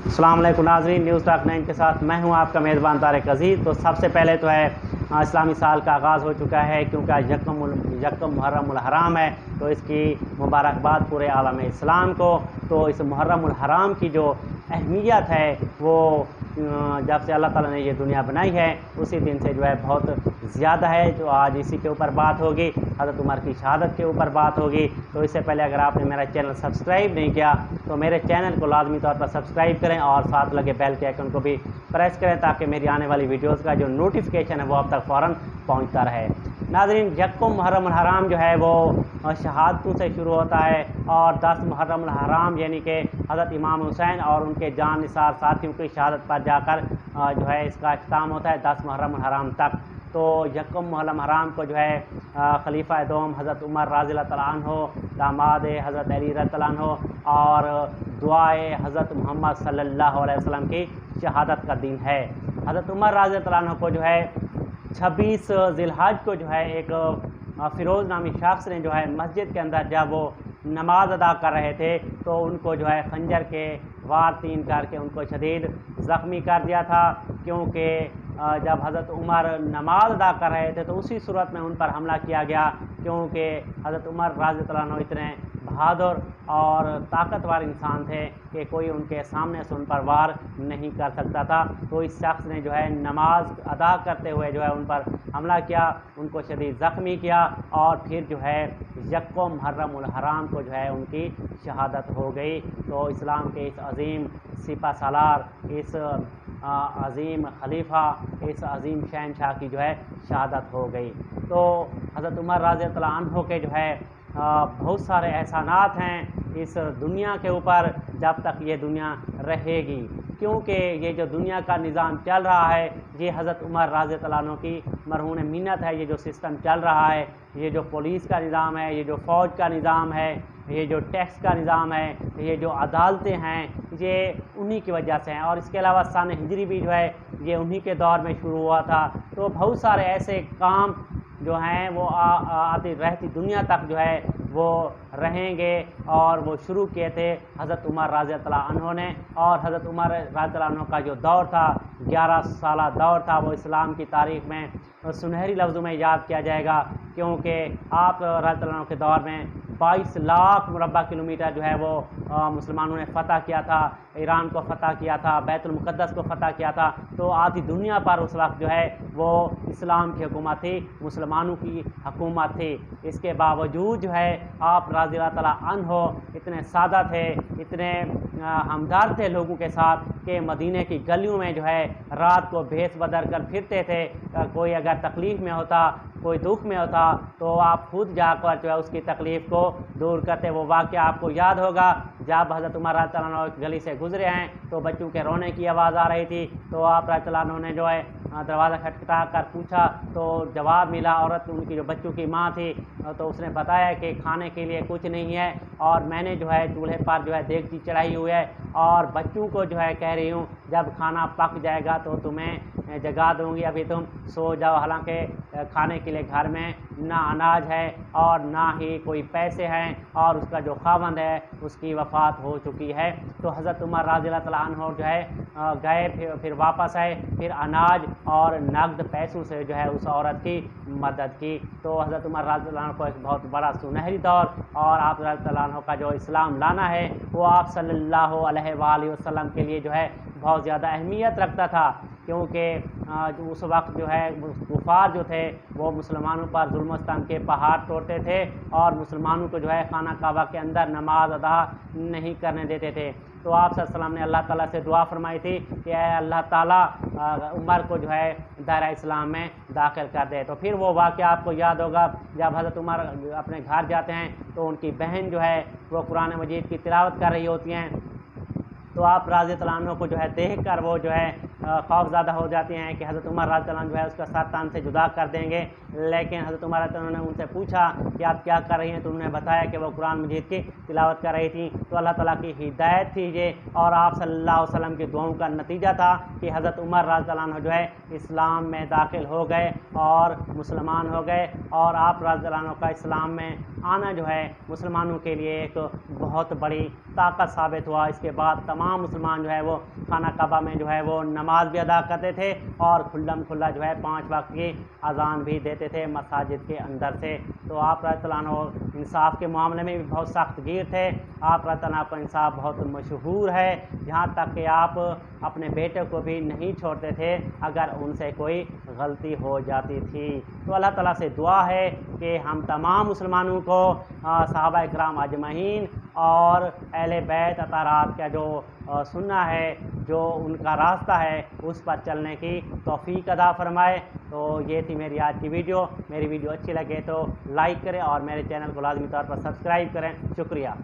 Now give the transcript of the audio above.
अस्सलाम वालेकुम नाज़रीन, न्यूज़ टॉक 9 के साथ मैं हूं आपका मेज़बान तारिक अज़ीज़। तो सबसे पहले तो है इस्लामी साल का आगाज़ हो चुका है, क्योंकि आज यकम मुहर्रम उल हराम है। तो इसकी मुबारकबाद पूरे आलम इस्लाम को। तो इस मुहर्रम उल हराम की जो अहमियत है वो जब से अल्लाह ताला ने ये दुनिया बनाई है उसी दिन से जो है बहुत ज़्यादा है। तो आज इसी के ऊपर बात होगी, हज़रत उमर की शहादत के ऊपर बात होगी। तो इससे पहले अगर आपने मेरा चैनल सब्सक्राइब नहीं किया तो मेरे चैनल को लाजमी तौर पर सब्सक्राइब करें और साथ लगे बेल के आइकन को भी प्रेस करें, ताकि मेरी आने वाली वीडियोज़ का जो नोटिफिकेशन है वो आप तक फ़ौरन पहुँचता रहे। नाज़रीन, यकम मुहर्रम उल हराम जो है वो शहादतों से शुरू होता है और 10 मुहर्रम उल हराम यानी कि हज़रत इमाम हुसैन और उनके जान निसार साथियों की शहादत पर जाकर जो है इसका अख्ताम होता है 10 मुहर्रम उल हराम तक। तो यकम मुहर्रम हराम को जो है खलीफा दोम हज़रत उमर रज़ियल्लाहु तआला अन्हु, दामाद हज़रत अली रज़ियल्लाहु तआला अन्हु और दुआए हज़रत मोहम्मद सल्लल्लाहु अलैहि वसल्लम की शहादत का दिन है। हज़रत उमर रज़ियल्लाहु तआला अन्हु को जो है 26 ज़िलहज को जो है एक फ़िरोज़ नामी शख्स ने जो है मस्जिद के अंदर जब वो नमाज अदा कर रहे थे तो उनको जो है खंजर के वार 3 करके उनको शदीद ज़ख्मी कर दिया था। क्योंकि जब हज़रत उमर नमाज अदा कर रहे थे तो उसी सूरत में उन पर हमला किया गया, क्योंकि हज़रत उमर रज़ियल्लाहु अन्हु इतने बहादुर और ताकतवर इंसान थे कि कोई उनके सामने से उन पर वार नहीं कर सकता था। तो इस शख्स ने जो है नमाज अदा करते हुए जो है उन पर हमला किया, उनको शदीद ज़ख्मी किया और फिर जो है यकम मुहर्रम उल हराम को जो है उनकी शहादत हो गई। तो इस्लाम के इस अज़ीम सिपा सालार, इस अज़ीम खलीफा, इस अज़ीम शहनशाह की जो है शहादत हो गई। तो हज़रत उमर रज़ियल्लाहु अन्हु के जो है बहुत सारे एहसानात हैं इस दुनिया के ऊपर जब तक ये दुनिया रहेगी, क्योंकि ये जो दुनिया का निज़ाम चल रहा है ये हज़रत उमर रज़ियल्लाहु अन्हु की मरहून मिन्नत है। ये जो सिस्टम चल रहा है, ये जो पुलिस का निज़ाम है, ये जो फ़ौज का निज़ाम है, ये जो टैक्स का निज़ाम है, ये जो अदालतें हैं, ये उन्हीं की वजह से हैं। और इसके अलावा सन हिजरी भी जो है ये उन्हीं के दौर में शुरू हुआ था। तो बहुत सारे ऐसे काम जो हैं वो आती रहती दुनिया तक जो है वो रहेंगे और वो शुरू किए थे हज़रत उमर रज़ियल्लाहु अन्हु ने। और हज़रत उमर रज़ियल्लाहु अन्हु का जो दौर था 11 साला दौर था, वो इस्लाम की तारीख़ में सुनहरी लफ्ज़ों में याद किया जाएगा, क्योंकि आप रज़ियल्लाहु अन्हु के दौर में 22 लाख मुरब्बा किलोमीटर जो है वो मुसलमानों ने फ़तह किया था, ईरान को फ़तह किया था, बैतुल मुक़द्दस को फ़तह किया था। तो आधी दुनिया पर उस वक्त जो है वो इस्लाम की हुकूमत थी, मुसलमानों की हुकूमत थी। इसके बावजूद जो है आप रज़ियल्लाहु तआला अन्हु इतने सादा थे, इतने हमदर्द थे लोगों के साथ कि मदीने की गलियों में जो है रात को भेस बदल कर फिरते थे। कोई अगर तकलीफ़ में होता, कोई दुख में होता तो आप खुद जाकर जो है उसकी तकलीफ़ को दूर करते। वो वाक़या आपको याद होगा जब हज़रत उमर रज़ियल्लाहु अन्हु गली से गुज़रे हैं तो बच्चों के रोने की आवाज़ आ रही थी। तो आप रज़ियल्लाहु अन्हु ने जो है दरवाज़ा खटखटा कर पूछा तो जवाब मिला, औरत उनकी जो बच्चों की माँ थी तो उसने बताया कि खाने के लिए कुछ नहीं है और मैंने जो है चूल्हे पर जो है देगची चढ़ाई हुई है और बच्चों को जो है कह रही हूँ जब खाना पक जाएगा तो तुम्हें जगा दूँगी, अभी तुम सो जाओ। हालांकि खाने के लिए घर में ना अनाज है और ना ही कोई पैसे हैं और उसका जो खावंद है उसकी वफ़ात हो चुकी है। तो हज़रत उमर रज़ियल्लाहु तआला अन्हु जो है गए, फिर वापस आए, फिर अनाज और नकद पैसों से जो है उस औरत की मदद की। तो हज़रत उमर रज़ियल्लाहु अन्हु को एक बहुत बड़ा सुनहरी दौर और आप रज़ियल्लाहु अन्हु का जो इस्लाम लाना है वो आप सल्लल्लाहु अलैहि वसल्लम के लिए जो है बहुत ज़्यादा अहमियत रखता था, क्योंकि उस वक्त जो है कुफ़ार जो थे वो मुसलमानों पर जुल्म सितम के पहाड़ तोड़ते थे और मुसलमानों को जो है खाना काबा के अंदर नमाज अदा नहीं करने देते थे। तो आप सल्लल्लाहु अलैहि वसल्लम ने अल्लाह ताला से दुआ फरमाई थी कि अल्लाह ताला उमर को जो है दायरा इस्लाम में दाखिल कर दे। तो फिर वो वाक़या आपको याद होगा जब हज़रत उमर अपने घर जाते हैं तो उनकी बहन जो है वो कुरान मजीद की तिलावत कर रही होती हैं। तो आप रज़ियल्लाहु अन्हु को जो है देख कर वो जो है खौफज़दा हो जाती हैं कि हज़रत उमर रज़ियल्लाहु अन्हु जो है उसका सर तन से जुदा कर देंगे। लेकिन हज़रत उमर रज़ियल्लाहु अन्हु ने उनसे पूछा कि आप क्या कर रही हैं, तो उन्होंने बताया कि वो कुरान मजीद की तिलावत कर रही थी। तो अल्लाह ताला की हिदायत थी ये और आप सल्लल्लाहु अलैहि वसल्लम की दुआओं का नतीजा था कि हज़रत उमर रज़ियल्लाहु अन्हु जो है इस्लाम में दाखिल हो गए और मुसलमान हो गए और आप रज़ियल्लाहु अन्हु का इस्लाम में आना जो है मुसलमानों के लिए एक बहुत बड़ी ताकत साबित हुआ। इसके बाद तमाम मुसलमान जो है वो खाना काबा में जो है वो नमाज भी अदा करते थे और खुल्लम खुल्ला जो है 5 वक्त की अजान भी देते थे मसाजिद के अंदर से। तो आप रज़ियल्लाहु इंसाफ के मामले में भी बहुत सख्त गिर थे। आप रज़ियल्लाहु का इंसाफ बहुत मशहूर है, यहाँ तक कि आप अपने बेटे को भी नहीं छोड़ते थे अगर उनसे कोई गलती हो जाती थी। तो अल्लाह ताला से दुआ है कि हम तमाम मुसलमानों को सहाबा इकराम अजमईन और अहले बैत अतारात का जो सुन्ना है, जो उनका रास्ता है, उस पर चलने की तौफीक अदा फरमाए। तो ये थी मेरी आज की वीडियो। मेरी वीडियो अच्छी लगे तो लाइक करें और मेरे चैनल को लाजमी तौर पर सब्सक्राइब करें। शुक्रिया।